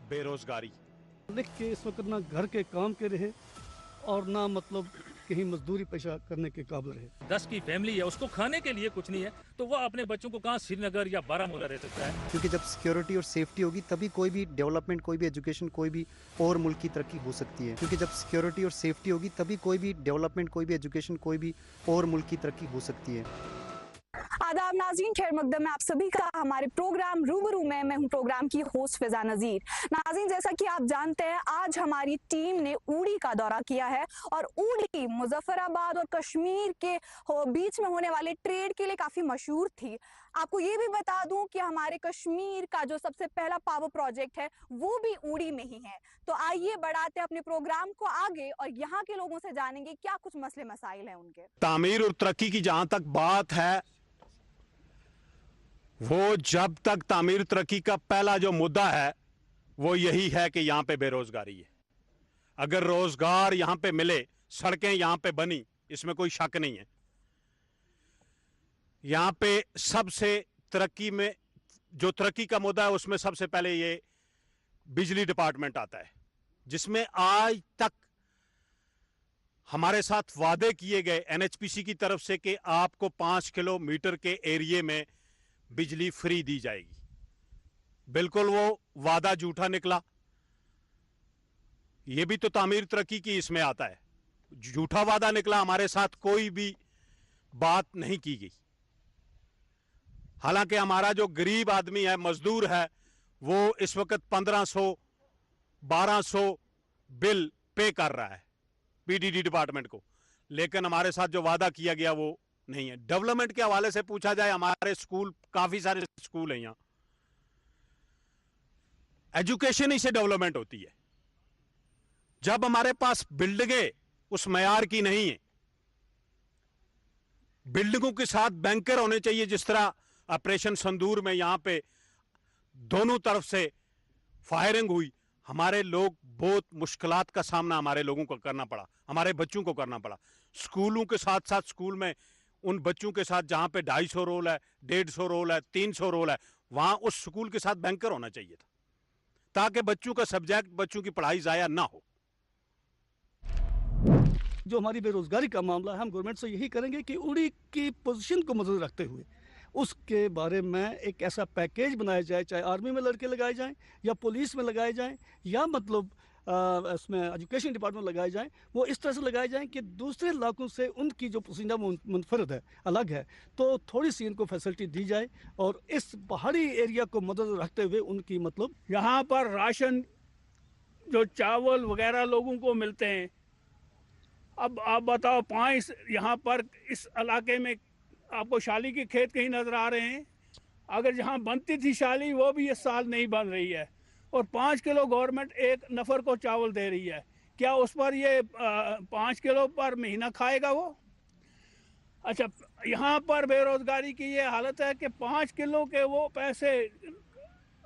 बेरोजगारी। लिख के इस वक्त ना घर के काम के रहे और ना मतलब कहीं मजदूरी पेशा करने के काबिल रहे। 10 की फैमिली है, उसको खाने के लिए कुछ नहीं है, तो वो अपने बच्चों को कहाँ श्रीनगर या बारामूला रह सकता है? क्योंकि जब सिक्योरिटी और सेफ्टी होगी तभी कोई भी डेवलपमेंट, कोई भी एजुकेशन, कोई भी और मुल्क की तरक्की हो सकती है। क्योंकि जब सिक्योरिटी और सेफ्टी होगी तभी कोई भी डेवलपमेंट, कोई भी एजुकेशन, कोई भी और मुल्क की तरक्की हो सकती है। आदाब नाज़रीन, खैर मकदम में आप सभी का हमारे प्रोग्राम रूबरू में। मैं हूं प्रोग्राम की होस्ट फिजा नज़ीर। नाज़रीन, जैसा कि आप जानते हैं, आज हमारी टीम ने उड़ी का दौरा किया है और उड़ी मुजफ्फराबाद और कश्मीर के बीच में होने वाले ट्रेड के लिए काफ़ी मशहूर थी। आपको ये भी बता दूं कि हमारे कश्मीर का जो सबसे पहला पावर प्रोजेक्ट है वो भी उड़ी में ही है। तो आइए बढ़ाते हैं अपने प्रोग्राम को आगे और यहाँ के लोगों से जानेंगे क्या कुछ मसले मसाइल हैं उनके। तामीर और तरक्की की जहां तक बात है, वो जब तक तामीर तरक्की का पहला जो मुद्दा है वो यही है कि यहां पे बेरोजगारी है। अगर रोजगार यहां पे मिले, सड़कें यहां पे बनी, इसमें कोई शक नहीं है। यहां पे सबसे तरक्की में जो तरक्की का मुद्दा है उसमें सबसे पहले ये बिजली डिपार्टमेंट आता है, जिसमें आज तक हमारे साथ वादे किए गए एनएचपीसी की तरफ से कि आपको 5 किलोमीटर के एरिया में बिजली फ्री दी जाएगी। बिल्कुल वो वादा झूठा निकला। ये भी तो तामीर तरक्की की इसमें आता है। झूठा वादा निकला, हमारे साथ कोई भी बात नहीं की गई। हालांकि हमारा जो गरीब आदमी है, मजदूर है, वो इस वक्त 1500-1200 बिल पे कर रहा है पीडीडी डिपार्टमेंट को, लेकिन हमारे साथ जो वादा किया गया वो नहीं है। डेवलपमेंट के हवाले से पूछा जाए, हमारे स्कूल, काफी सारे स्कूल हैं यहां, एजुकेशन ही से डेवलपमेंट होती है। जब हमारे पास बिल्डिंगें उस मयार की नहीं है, बिल्डिंगों के साथ बैंकर होने चाहिए, जिस तरह ऑपरेशन संदूर में यहां पे दोनों तरफ से फायरिंग हुई, हमारे लोग बहुत मुश्किलात का सामना हमारे लोगों को करना पड़ा, हमारे बच्चों को करना पड़ा। स्कूलों के साथ साथ स्कूल में उन बच्चों के साथ जहां पे 250 रोल है, 150 रोल है, 300 रोल है, वहां उस स्कूल के साथ बैंकर होना चाहिए था, ताकि बच्चों का सब्जेक्ट, बच्चों की पढ़ाई जाया ना हो। जो हमारी बेरोजगारी का मामला है, हम गवर्नमेंट से यही करेंगे कि उड़ी की पोजीशन को मद्देनजर रखते हुए उसके बारे में एक ऐसा पैकेज बनाया जाए, चाहे आर्मी में लड़के लगाए जाएं या पुलिस में लगाए जाएं या मतलब इसमें एजुकेशन डिपार्टमेंट लगाए जाएं, वो इस तरह से लगाए जाएं कि दूसरे इलाकों से उनकी जो पसंदीदा मुनफरद है, अलग है, तो थोड़ी सी इनको फैसिलिटी दी जाए और इस पहाड़ी एरिया को मद्देनजर रखते हुए उनकी मतलब यहाँ पर राशन जो चावल वगैरह लोगों को मिलते हैं। अब आप बताओ, 5 यहाँ पर इस इलाके में आपको शाली के खेत कहीं नज़र आ रहे हैं? अगर जहाँ बनती थी शाली वो भी इस साल नहीं बन रही है और 5 किलो गवर्नमेंट एक नफ़र को चावल दे रही है। क्या उस पर ये 5 किलो पर महीना खाएगा वो? अच्छा, यहाँ पर बेरोज़गारी की ये हालत है कि 5 किलो के वो पैसे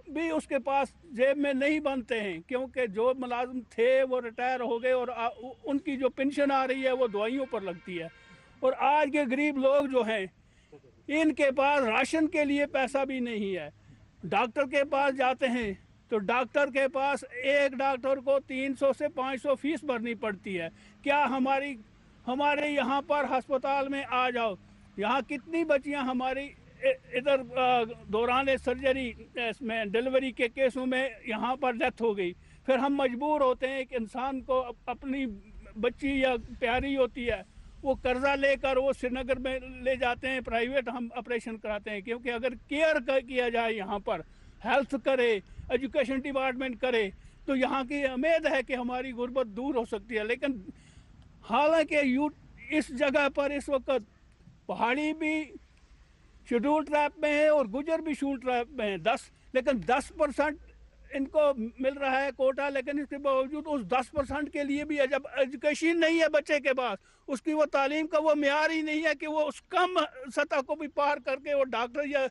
भी उसके पास जेब में नहीं बनते हैं, क्योंकि जो मुलाजिम थे वो रिटायर हो गए और उनकी जो पेंशन आ रही है वो दवाइयों पर लगती है। और आज के गरीब लोग जो हैं, इनके पास राशन के लिए पैसा भी नहीं है। डॉक्टर के पास जाते हैं तो डॉक्टर के पास एक डॉक्टर को 300 से 500 फीस भरनी पड़ती है। क्या हमारे यहाँ पर अस्पताल में आ जाओ, यहाँ कितनी बच्चियाँ हमारी इधर दौरान सर्जरी में डिलीवरी के केसों में यहाँ पर डेथ हो गई। फिर हम मजबूर होते हैं कि इंसान को अपनी बच्ची या प्यारी होती है, वो कर्जा लेकर वो श्रीनगर में ले जाते हैं, प्राइवेट हम ऑपरेशन कराते हैं। क्योंकि अगर केयर किया जाए, यहाँ पर हेल्थ करे, एजुकेशन डिपार्टमेंट करे, तो यहाँ की उम्मीद है कि हमारी गुर्बत दूर हो सकती है। लेकिन हालांकि इस जगह पर इस वक्त पहाड़ी भी शेड्यूल ट्रैप में है और गुजर भी शेड्यूल ट्रैप में है। 10% इनको मिल रहा है कोटा, लेकिन इसके बावजूद उस 10% के लिए भी जब एजुकेशन नहीं है बच्चे के पास, उसकी वो तालीम का वो मेयार ही नहीं है कि वो उस कम सतह को भी पार करके वो डॉक्टर या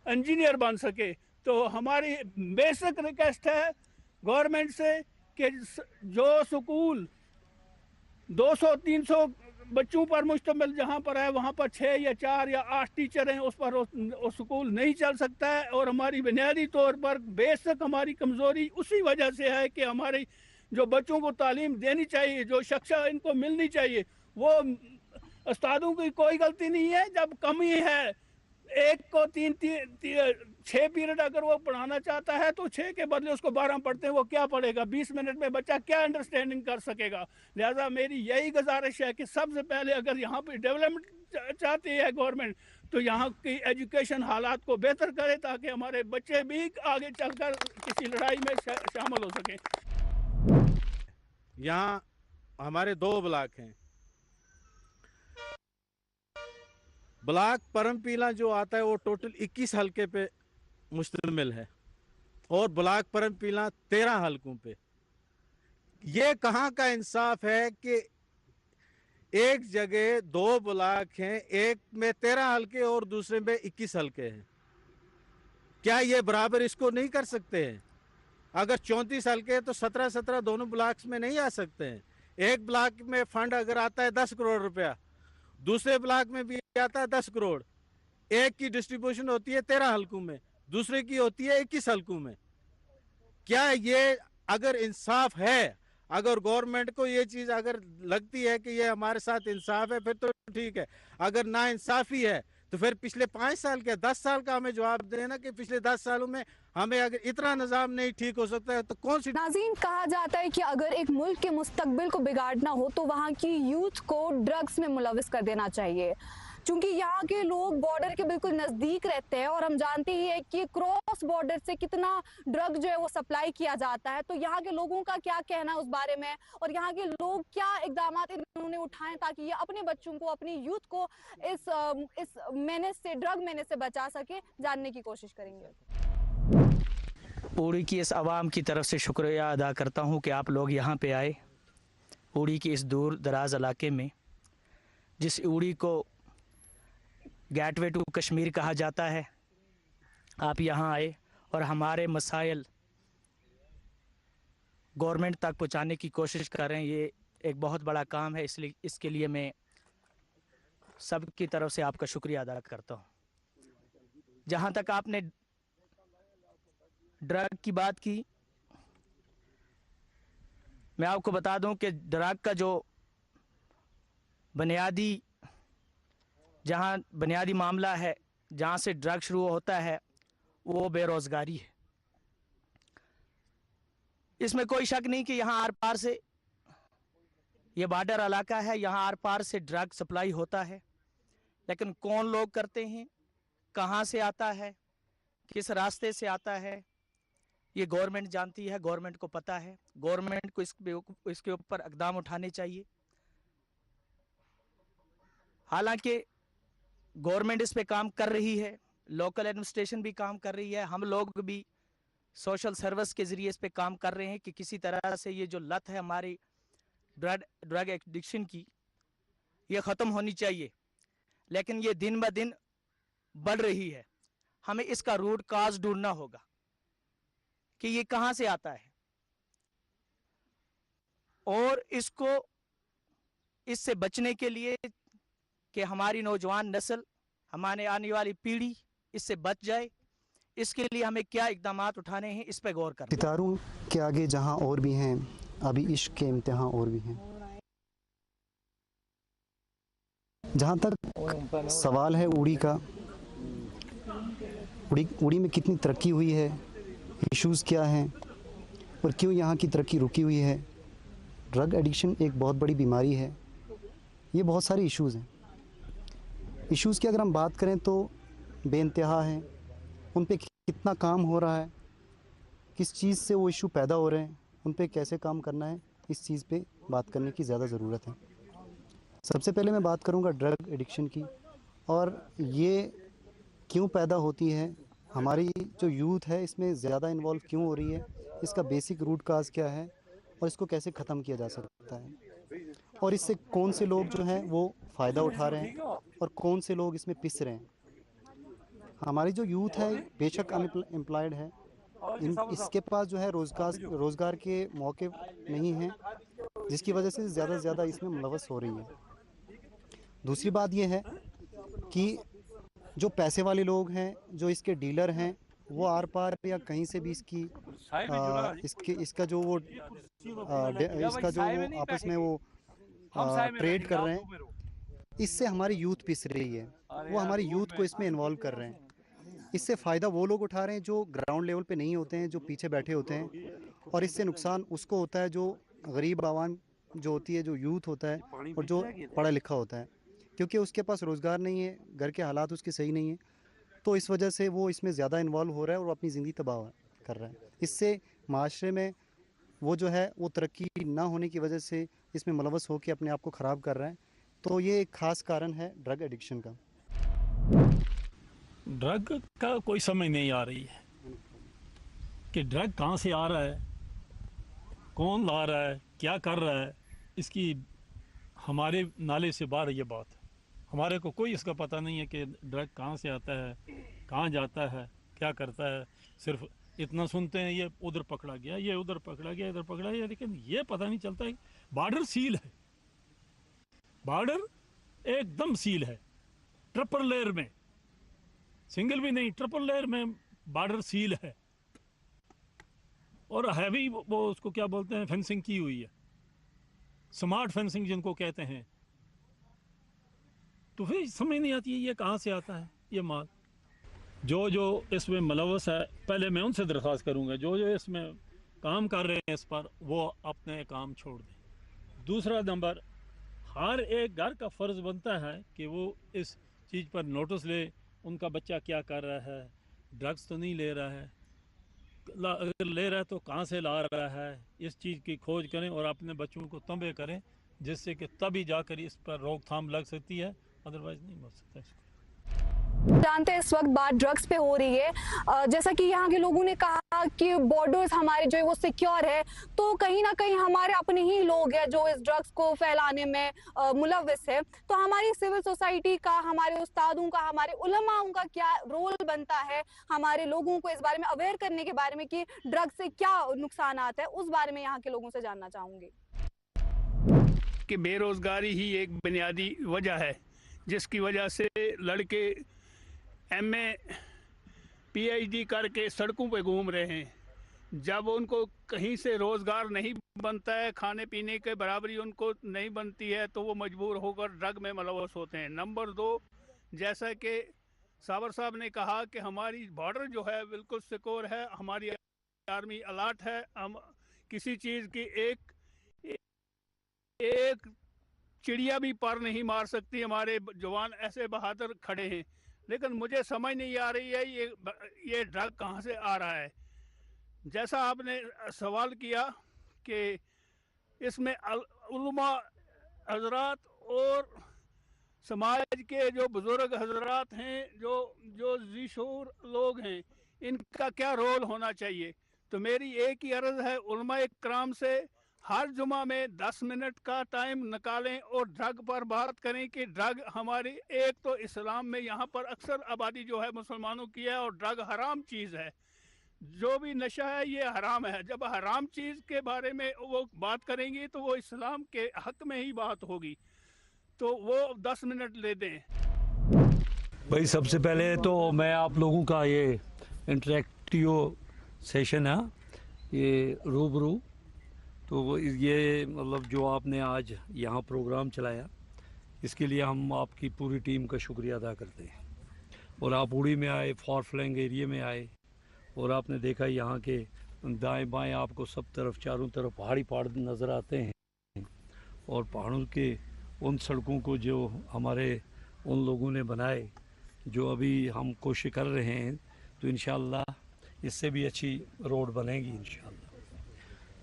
इंजीनियर बन सके। तो हमारी बेसिक रिक्वेस्ट है गवर्नमेंट से कि जो स्कूल 200-300 बच्चों पर मुश्तमिल जहाँ पर है वहाँ पर 6 या 4 या 8 टीचर हैं, उस पर वो स्कूल नहीं चल सकता है। और हमारी बुनियादी तौर पर बेशक हमारी कमज़ोरी उसी वजह से है कि हमारी जो बच्चों को तालीम देनी चाहिए, जो शिक्षा इनको मिलनी चाहिए, वो उस्तादों की कोई गलती नहीं है। जब कमी है, एक को 6 पीरियड अगर वो पढ़ाना चाहता है तो 6 के बदले उसको 12 पढ़ते हैं, वो क्या पढ़ेगा? 20 मिनट में बच्चा क्या अंडरस्टैंडिंग कर सकेगा? लिहाजा मेरी यही गुजारिश है कि सबसे पहले अगर यहाँ पे डेवलपमेंट चाहती है गवर्नमेंट, तो यहाँ की एजुकेशन हालात को बेहतर करे ताकि हमारे बच्चे भी आगे चलकर किसी लड़ाई में शामिल हो सकें। यहाँ हमारे 2 ब्लॉक हैं। ब्लॉक परमपीला जो आता है वो टोटल 21 हलके पे मुश्तमिल है और ब्लॉक परमपीला 13 हलकों पे। ये कहाँ का इंसाफ है कि एक जगह 2 ब्लॉक हैं, एक में 13 हलके और दूसरे में 21 हलके हैं। क्या ये बराबर इसको नहीं कर सकते हैं? अगर 34 हलके हैं तो 17-17 दोनों ब्लॉक्स में नहीं आ सकते हैं। एक ब्लॉक में फंड अगर आता है 10 करोड़ रुपया, दूसरे ब्लॉक में भी आता है 10 करोड़। एक की डिस्ट्रीब्यूशन होती है 13 हलकों में, दूसरे की होती है 21 हलकों में। क्या ये अगर इंसाफ है? अगर गवर्नमेंट को ये चीज अगर लगती है कि ये हमारे साथ इंसाफ है फिर तो ठीक है। अगर ना इंसाफी है तो फिर पिछले 5 साल के 10 साल का हमें जवाब देना कि पिछले 10 सालों में हमें अगर इतना निजाम नहीं ठीक हो सकता है तो कौन सी। नाज़रीन, कहा जाता है कि अगर एक मुल्क के मुस्तकबिल को बिगाड़ना हो तो वहाँ की यूथ को ड्रग्स में मुलविस कर देना चाहिए। चूंकि यहाँ के लोग बॉर्डर के बिल्कुल नज़दीक रहते हैं और हम जानते ही हैं कि क्रॉस बॉर्डर से कितना ड्रग जो है वो सप्लाई किया जाता है, तो यहाँ के लोगों का क्या कहना उस बारे में और यहाँ के लोग क्या इकदाम इन्होंने उठाएं ताकि ये अपने बच्चों को, अपनी यूथ को इस मेने से, ड्रग मेने से बचा सके, जानने की कोशिश करेंगे। उड़ी की इस आवाम की तरफ से शुक्रिया अदा करता हूँ कि आप लोग यहाँ पे आए। उड़ी के इस दूर दराज इलाके में, जिस उड़ी को गेटवे टू कश्मीर कहा जाता है, आप यहाँ आए और हमारे मसाइल गवर्नमेंट तक पहुँचाने की कोशिश कर रहे हैं। ये एक बहुत बड़ा काम है, इसलिए इसके लिए मैं सबकी तरफ से आपका शुक्रिया अदा करता हूँ। जहाँ तक आपने ड्रग की बात की, मैं आपको बता दूं कि ड्रग का जो बुनियादी मामला है, जहाँ से ड्रग शुरू होता है, वो बेरोज़गारी है। इसमें कोई शक नहीं कि यहाँ आर पार से, ये बॉर्डर इलाका है, यहाँ आर पार से ड्रग सप्लाई होता है, लेकिन कौन लोग करते हैं, कहाँ से आता है, किस रास्ते से आता है, ये गवर्नमेंट जानती है, गवर्नमेंट को पता है। गवर्नमेंट को इसके ऊपर इक़दाम उठाने चाहिए। हालांकि गवर्नमेंट इस पे काम कर रही है, लोकल एडमिनिस्ट्रेशन भी काम कर रही है, हम लोग भी सोशल सर्विस के ज़रिए इस पे काम कर रहे हैं कि किसी तरह से ये जो लत है हमारी ड्रग एडिक्शन की, ये ख़त्म होनी चाहिए। लेकिन ये दिन ब दिन बढ़ रही है। हमें इसका रूट काज ढूंढना होगा कि ये कहाँ से आता है और इससे बचने के लिए कि हमारी नौजवान नस्ल, हमारे आने वाली पीढ़ी इससे बच जाए, इसके लिए हमें क्या इक़दामात उठाने हैं, इस पे गौर करना। सितारों के आगे जहां और भी हैं, अभी इश्क के इम्तिहान और भी हैं। जहां तक सवाल है उड़ी का, उड़ी में कितनी तरक्की हुई है, इश्यूज़ क्या हैं और क्यों यहाँ की तरक्की रुकी हुई है। ड्रग एडिक्शन एक बहुत बड़ी बीमारी है। ये बहुत सारे इश्यूज़ हैं। इश्यूज़ की अगर हम बात करें तो बेइंतहा हैं, उन पे कितना काम हो रहा है, किस चीज़ से वो इशू पैदा हो रहे हैं, उन पे कैसे काम करना है, इस चीज़ पे बात करने की ज़्यादा ज़रूरत है। सबसे पहले मैं बात करूँगा ड्रग एडिक्शन की और ये क्यों पैदा होती है, हमारी जो यूथ है इसमें ज़्यादा इन्वॉल्व क्यों हो रही है, इसका बेसिक रूट काज क्या है और इसको कैसे ख़त्म किया जा सकता है और इससे कौन से लोग जो हैं वो फ़ायदा उठा रहे हैं और कौन से लोग इसमें पिस रहे हैं। हमारी जो यूथ है बेशक अनएम्प्लॉयड है, इसके पास जो है रोज़गार के मौके नहीं हैं, जिसकी वजह से ज़्यादा से ज़्यादा इसमें मुलव्वस हो रही है। दूसरी बात ये है कि जो पैसे वाले लोग हैं, जो इसके डीलर हैं, वो आर पार या कहीं से भी इसका जो वो आपस में वो ट्रेड कर रहे हैं, इससे हमारी यूथ पिस रही है। वो हमारी यूथ को इसमें इन्वॉल्व कर रहे हैं। इससे फ़ायदा वो लोग उठा रहे हैं जो ग्राउंड लेवल पे नहीं होते हैं, जो पीछे बैठे होते हैं, और इससे नुकसान उसको होता है जो गरीब आवाम जो होती है, जो यूथ होता है और जो पढ़ा लिखा होता है, क्योंकि उसके पास रोज़गार नहीं है, घर के हालात उसके सही नहीं है, तो इस वजह से वो इसमें ज़्यादा इन्वॉल्व हो रहा है और अपनी ज़िंदगी तबाह कर रहा है। इससे माशरे में वो जो है वो तरक्की ना होने की वजह से इसमें मुलवस होकर अपने आप को ख़राब कर रहा है। तो ये एक ख़ास कारण है ड्रग एडिक्शन का। ड्रग का कोई समझ नहीं आ रही है कि ड्रग कहाँ से आ रहा है, कौन ला रहा है, क्या कर रहा है। इसकी हमारे नाले से बाहर ये बात है। हमारे को कोई इसका पता नहीं है कि ड्रग कहाँ से आता है, कहाँ जाता है, क्या करता है। सिर्फ इतना सुनते हैं ये उधर पकड़ा गया, ये उधर पकड़ा गया, इधर पकड़ा गया, लेकिन ये पता नहीं चलता है। बॉर्डर सील है, बॉर्डर एकदम सील है, ट्रिपल लेयर में, सिंगल भी नहीं ट्रिपल लेयर में बॉर्डर सील है, और हैवी वो उसको क्या बोलते हैं, फेंसिंग की हुई है, स्मार्ट फेंसिंग जिनको कहते हैं। तो फिर समझ नहीं आती है ये कहाँ से आता है ये माल। जो इसमें मुलव्वस है, पहले मैं उनसे दरख्वास्त करूँगा जो इसमें काम कर रहे हैं इस पर, वो अपने काम छोड़ दें। दूसरा नंबर, हर एक घर का फ़र्ज़ बनता है कि वो इस चीज़ पर नोटिस ले, उनका बच्चा क्या कर रहा है, ड्रग्स तो नहीं ले रहा है, अगर ले रहा है तो कहाँ से ला रहा है, इस चीज़ की खोज करें और अपने बच्चों को तंबे करें, जिससे कि तभी जाकर इस पर रोकथाम लग सकती है, अदरवाइज़ नहीं हो सकता इसको। जानते हैं इस वक्त बात ड्रग्स पे हो रही है। जैसा कि यहाँ के लोगों ने कहा कि बॉर्डर्स हमारे जो है वो सिक्योर है, तो कहीं ना कहीं हमारे अपने ही लोग हैं जो इस ड्रग्स को फैलाने में मुलव्विस है। तो हमारी सिविल सोसाइटी का, हमारे उस्तादों का, हमारे उलमाओं का क्या रोल बनता है हमारे लोगों को इस बारे में अवेयर करने के बारे में कि ड्रग्स से क्या नुकसान आता है, उस बारे में यहाँ के लोगों से जानना चाहूँगी। कि बेरोजगारी ही एक बुनियादी वजह है जिसकी वजह से लड़के MA PhD करके सड़कों पे घूम रहे हैं। जब उनको कहीं से रोज़गार नहीं बनता है, खाने पीने के बराबरी उनको नहीं बनती है, तो वो मजबूर होकर ड्रग में मुलव्वस होते हैं। नंबर 2, जैसा कि सावर साहब ने कहा कि हमारी बॉर्डर जो है बिल्कुल सिक्योर है, हमारी आर्मी अलर्ट है, हम किसी चीज़ की एक चिड़िया भी पर नहीं मार सकती। हमारे जवान ऐसे बहादुर खड़े हैं, लेकिन मुझे समझ नहीं आ रही है ये ड्रग कहाँ से आ रहा है। जैसा आपने सवाल किया कि इसमें उलमा हजरात और समाज के जो बुजुर्ग हजरात हैं, जो ज़ीशूर लोग हैं, इनका क्या रोल होना चाहिए। तो मेरी एक ही अर्ज़ है उलमा इकराम से, हर जुमा में 10 मिनट का टाइम निकालें और ड्रग पर बात करें कि ड्रग हमारी, एक तो इस्लाम में यहाँ पर अक्सर आबादी जो है मुसलमानों की है, और ड्रग हराम चीज़ है, जो भी नशा है ये हराम है। जब हराम चीज़ के बारे में वो बात करेंगे तो वो इस्लाम के हक में ही बात होगी। तो वो 10 मिनट ले दें। भाई सबसे पहले तो मैं आप लोगों का ये इंटरेक्टिव सेशन है, ये रूबरू, तो ये मतलब जो आपने आज यहाँ प्रोग्राम चलाया, इसके लिए हम आपकी पूरी टीम का शुक्रिया अदा करते हैं। और आप उड़ी में आए, फॉर फ्लैंग एरिया में आए, और आपने देखा यहाँ के दाएं बाएं आपको सब तरफ, चारों तरफ पहाड़ नज़र आते हैं, और पहाड़ों के उन सड़कों को जो हमारे उन लोगों ने बनाए, जो अभी हम कोशिश कर रहे हैं, तो इंशाअल्लाह इससे भी अच्छी रोड बनेगी इंशाअल्लाह।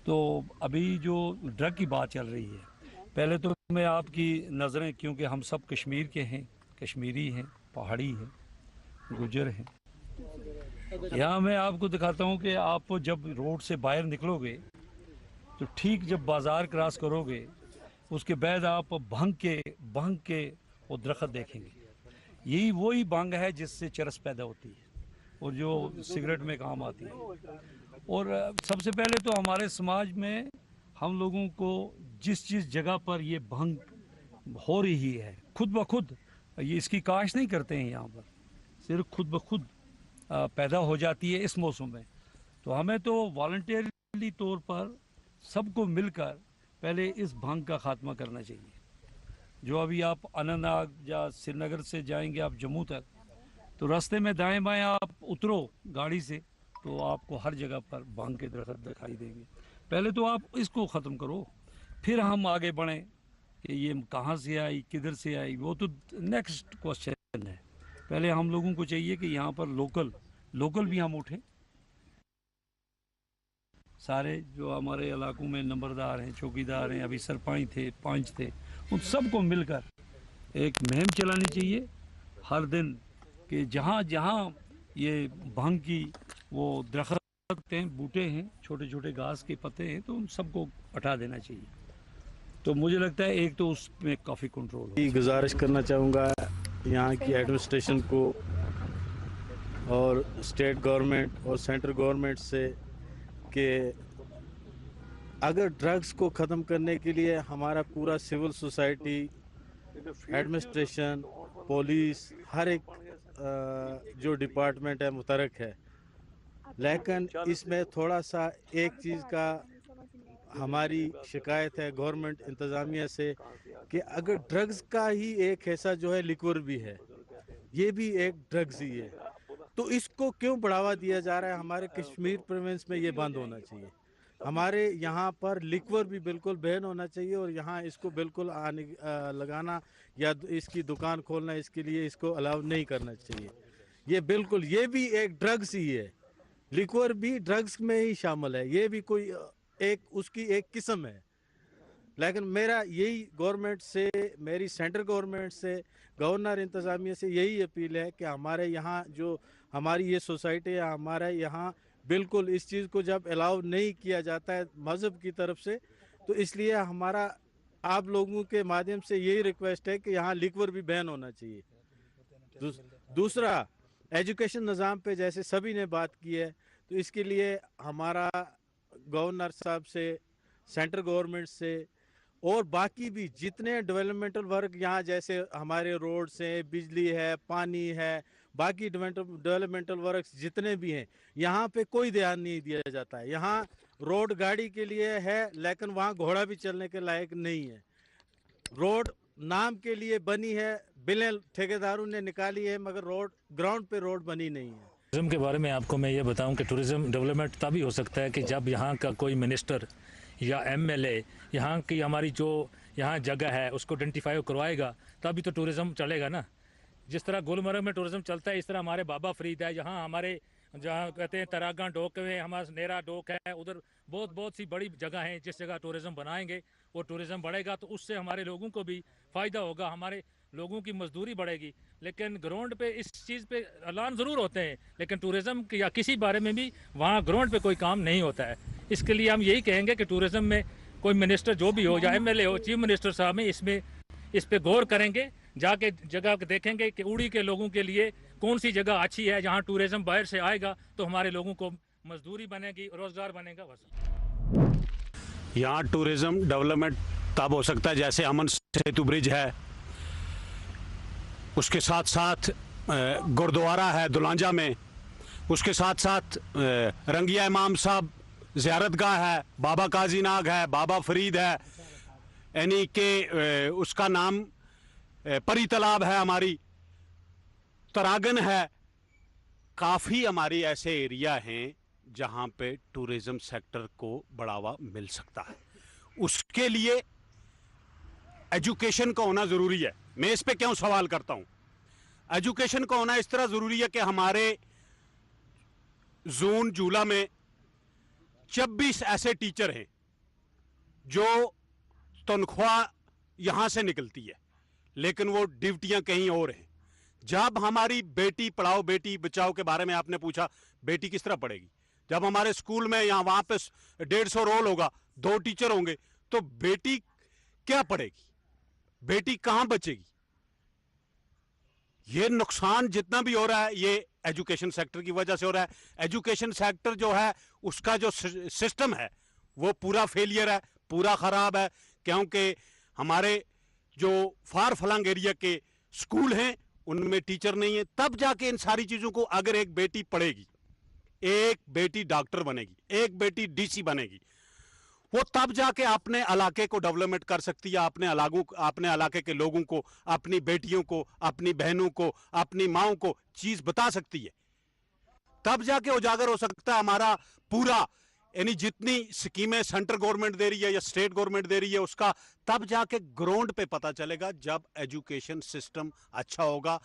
तो अभी जो ड्रग की बात चल रही है, पहले तो मैं आपकी नज़रें, क्योंकि हम सब कश्मीर के हैं, कश्मीरी हैं, पहाड़ी हैं, गुजर हैं, यहाँ मैं आपको दिखाता हूँ कि आप जब रोड से बाहर निकलोगे तो ठीक जब बाज़ार क्रॉस करोगे, उसके बाद आप भंग के वो दरख्त देखेंगे। यही वही भंग है जिससे चरस पैदा होती है और जो सिगरेट में काम आती है। और सबसे पहले तो हमारे समाज में हम लोगों को जिस जगह पर ये भंग हो रही है खुद ब खुद, ये इसकी काश नहीं करते हैं यहाँ पर, सिर्फ खुद ब खुद पैदा हो जाती है इस मौसम में। तो हमें तो वॉलंटियरली तौर पर सबको मिलकर पहले इस भांग का खात्मा करना चाहिए। जो अभी आप अनंतनाग या श्रीनगर से जाएंगे आप जम्मू तक, तो रास्ते में दाएं बाएं आप उतरो गाड़ी से तो आपको हर जगह पर भांग के दरख्त दिखाई देंगे। पहले तो आप इसको ख़त्म करो, फिर हम आगे बढ़ें कि ये कहाँ से आई किधर से आई, वो तो नेक्स्ट क्वेश्चन है। पहले हम लोगों को चाहिए कि यहाँ पर लोकल भी हम उठें। सारे जो हमारे इलाकों में नंबरदार हैं, चौकीदार हैं, अभी सरपंच थे, पंच थे, उन सबको मिलकर एक मुहिम चलानी चाहिए हर दिन कि जहाँ जहाँ ये भांग की वो दरख्त हैं, बूटे हैं, छोटे छोटे घास के पत्ते हैं, तो उन सबको हटा देना चाहिए। तो मुझे लगता है एक तो उसमें काफ़ी कंट्रोल हो। गुजारिश करना चाहूँगा यहाँ की एडमिनिस्ट्रेशन को और स्टेट गवर्नमेंट और सेंट्रल गवर्नमेंट से कि अगर ड्रग्स को ख़त्म करने के लिए हमारा पूरा सिविल सोसाइटी, एडमिनिस्ट्रेशन, पुलिस, हर एक जो डिपार्टमेंट है मुतरक है, लेकिन इसमें थोड़ा सा एक चीज़ का हमारी शिकायत है गवर्नमेंट इंतज़ामिया से कि अगर ड्रग्स का ही एक हिस्सा जो है लिक्वर भी है, ये भी एक ड्रग्स ही है, तो इसको क्यों बढ़ावा दिया जा रहा है? हमारे कश्मीर प्रोविंस में ये बंद होना चाहिए। हमारे यहाँ पर लिक्वर भी बिल्कुल बैन होना चाहिए और यहाँ इसको बिल्कुल लगाना या इसकी दुकान खोलना, इसके लिए इसको अलाउ नहीं करना चाहिए। ये बिल्कुल, ये भी एक ड्रग्स ही है, लिक्वर भी ड्रग्स में ही शामिल है, ये भी कोई एक उसकी एक किस्म है। लेकिन मेरा यही गवर्नमेंट से, मेरी सेंट्रल गवर्नमेंट से, गवर्नर इंतज़ामिया से यही अपील है कि हमारे यहाँ जो हमारी ये सोसाइटी है, हमारे यहाँ बिल्कुल इस चीज़ को जब अलाउ नहीं किया जाता है मज़हब की तरफ से, तो इसलिए हमारा आप लोगों के माध्यम से यही रिक्वेस्ट है कि यहाँ लिक्वर भी बैन होना चाहिए। दूसरा, एजुकेशन निज़ाम पे जैसे सभी ने बात की है, तो इसके लिए हमारा गवर्नर साहब से, सेंट्रल गवर्नमेंट से और बाकी भी जितने डेवलपमेंटल वर्क यहाँ, जैसे हमारे रोड्स हैं, बिजली है, पानी है, बाकी डेवलपमेंटल वर्क्स जितने भी हैं, यहाँ पे कोई ध्यान नहीं दिया जाता है। यहाँ रोड गाड़ी के लिए है लेकिन वहाँ घोड़ा भी चलने के लायक नहीं है। रोड नाम के लिए बनी है, बिलें ठेकेदारों ने निकाली है, मगर रोड ग्राउंड पे रोड बनी नहीं है। टूरिज्म के बारे में आपको मैं ये बताऊं कि टूरिज्म डेवलपमेंट तभी हो सकता है कि जब यहाँ का कोई मिनिस्टर या एमएलए यहाँ की हमारी जो यहाँ जगह है उसको आइडेंटिफाई करवाएगा, तभी तो टूरिज्म चलेगा ना। जिस तरह गुलमर्ग में टूरिज्म चलता है, इस तरह हमारे बाबा फरीद है, यहाँ हमारे जहाँ कहते हैं तरागा डोक में हमारा नेरा डोक है, उधर बहुत सी बड़ी जगह हैं। जिस जगह टूरिज्म बनाएंगे वो टूरिज्म बढ़ेगा तो उससे हमारे लोगों को भी फ़ायदा होगा, हमारे लोगों की मजदूरी बढ़ेगी। लेकिन ग्राउंड पे इस चीज़ पे ऐलान ज़रूर होते हैं, लेकिन टूरिज्म या किसी बारे में भी वहाँ ग्राउंड पे कोई काम नहीं होता है। इसके लिए हम यही कहेंगे कि टूरिज्म में कोई मिनिस्टर जो भी हो या एमएलए हो, चीफ मिनिस्टर साहब में इस पे गौर करेंगे, जाके जगह देखेंगे कि उड़ी के लोगों के लिए कौन सी जगह अच्छी है जहाँ टूरिज्म बाहर से आएगा तो हमारे लोगों को मजदूरी बनेगी, रोजगार बनेगा। बस यहाँ टूरिज्म डेवलपमेंट तब हो सकता है जैसे अमन सेतु ब्रिज है, उसके साथ साथ गुरुद्वारा है दुलांजा में, उसके साथ साथ रंगिया इमाम साहब ज़ियारतगाह है, बाबा काजी नाग है, बाबा फरीद है, यानी कि उसका नाम परी तालाब है, हमारी तरागन है। काफ़ी हमारी ऐसे एरिया हैं जहाँ पे टूरिज्म सेक्टर को बढ़ावा मिल सकता है। उसके लिए एजुकेशन का होना ज़रूरी है। मैं इस पे क्यों सवाल करता हूँ? एजुकेशन का होना इस तरह ज़रूरी है कि हमारे जोन जूला में 26 ऐसे टीचर हैं जो तनख्वाह यहाँ से निकलती है लेकिन वो ड्यूटियाँ कहीं और हैं। जब हमारी बेटी पढ़ाओ बेटी बचाओ के बारे में आपने पूछा, बेटी किस तरह पढ़ेगी? जब हमारे स्कूल में यहाँ वहाँ पे 150 रोल होगा, 2 टीचर होंगे, तो बेटी क्या पढ़ेगी? बेटी कहाँ बचेगी? ये नुकसान जितना भी हो रहा है ये एजुकेशन सेक्टर की वजह से हो रहा है। एजुकेशन सेक्टर जो है उसका जो सिस्टम है वो पूरा फेलियर है, पूरा ख़राब है, क्योंकि हमारे जो फार फलांग एरिया के स्कूल हैं उनमें टीचर नहीं है, तब जाके इन सारी चीजों को, अगर एक बेटी पढ़ेगी, एक बेटी डॉक्टर बनेगी, एक बेटी डीसी बनेगी, वो तब जाके अपने इलाके को डेवलपमेंट कर सकती है, अपने इलाके के लोगों को, अपनी बेटियों को, अपनी बहनों को, अपनी माओं को चीज बता सकती है, तब जाके उजागर हो सकता है हमारा पूरा, यानी जितनी स्कीमें सेंट्रल गवर्नमेंट दे रही है या स्टेट गवर्नमेंट दे रही है उसका तब जाके ग्राउंड पे पता चलेगा, जब एजुकेशन सिस्टम अच्छा होगा।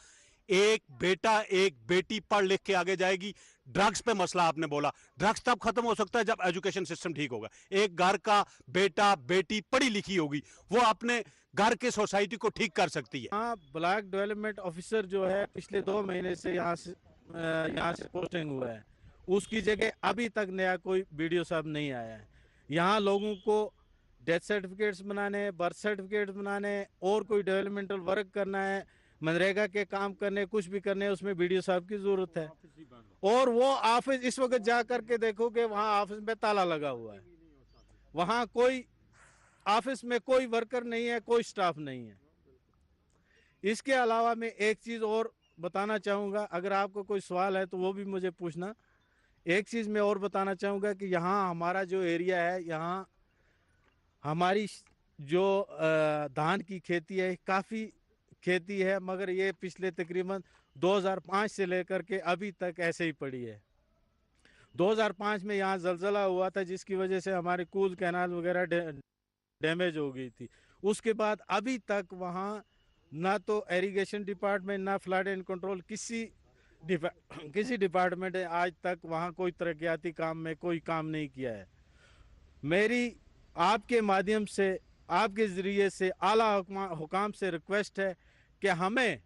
एक बेटा एक बेटी पढ़ लिख के आगे जाएगी। ड्रग्स पे मसला आपने बोला, ड्रग्स तब खत्म हो सकता है जब एजुकेशन सिस्टम ठीक होगा। एक घर का बेटा बेटी पढ़ी लिखी होगी, वो अपने घर के सोसाइटी को ठीक कर सकती है। हाँ, ब्लॉक डेवलपमेंट ऑफिसर जो है पिछले 2 महीने से यहाँ से पोस्टिंग हुआ है, उसकी जगह अभी तक नया कोई बीडीओ साहब नहीं आया है। यहाँ लोगों को डेथ सर्टिफिकेट्स बनाने हैं, बर्थ सर्टिफिकेट्स बनाने हैं, और कोई डेवलपमेंटल वर्क करना है, मनरेगा के काम करने, कुछ भी करने, उसमें बीडीओ साहब की जरूरत है। और वो ऑफिस इस वक्त जा करके देखोगे, वहाँ ऑफिस में ताला लगा हुआ है, वहाँ कोई ऑफिस में कोई वर्कर नहीं है, कोई स्टाफ नहीं है। इसके अलावा मैं एक चीज़ और बताना चाहूँगा, अगर आपको कोई सवाल है तो वो भी मुझे पूछना। एक चीज़ मैं और बताना चाहूँगा कि यहाँ हमारा जो एरिया है, यहाँ हमारी जो धान की खेती है, काफ़ी खेती है, मगर ये पिछले तकरीबन 2005 से लेकर के अभी तक ऐसे ही पड़ी है। 2005 में यहाँ ज़लज़ला हुआ था, जिसकी वजह से हमारे कूल कैनाल वगैरह डैमेज हो गई थी। उसके बाद अभी तक वहाँ ना तो इरिगेशन डिपार्टमेंट, ना फ्लड एंड कंट्रोल, किसी डिपार्टमेंट ने आज तक वहाँ कोई तरक्याती काम में कोई काम नहीं किया है। मेरी आपके माध्यम से, आपके ज़रिए से आला हुकाम से रिक्वेस्ट है कि हमें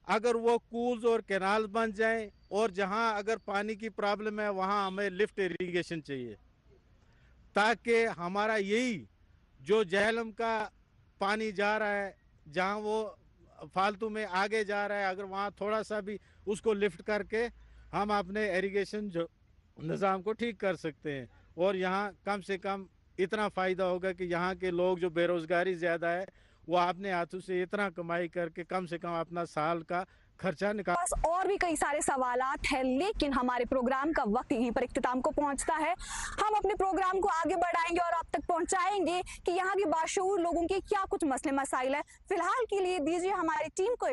अगर वो कूल्स और कैनाल बन जाएं, और जहाँ अगर पानी की प्रॉब्लम है वहाँ हमें लिफ्ट इरिगेशन चाहिए, ताकि हमारा यही जो जहलम का पानी जा रहा है, जहाँ वो फालतू में आगे जा रहा है, अगर वहाँ थोड़ा सा भी उसको लिफ्ट करके हम अपने इरिगेशन जो निज़ाम को ठीक कर सकते हैं। और यहाँ कम से कम इतना फ़ायदा होगा कि यहाँ के लोग जो बेरोज़गारी ज़्यादा है, वो अपने हाथों से इतना कमाई करके कम से कम अपना साल का खर्चा निकाल। बस और भी कई सारे सवालात हैं, लेकिन हमारे प्रोग्राम का वक्त यहीं पर इख्तिताम को पहुंचता है। हम अपने प्रोग्राम को आगे बढ़ाएंगे और आप तक पहुंचाएंगे कि यहाँ के बाशऊर लोगों के क्या कुछ मसले मसाइल है। फिलहाल के लिए दीजिए हमारी टीम को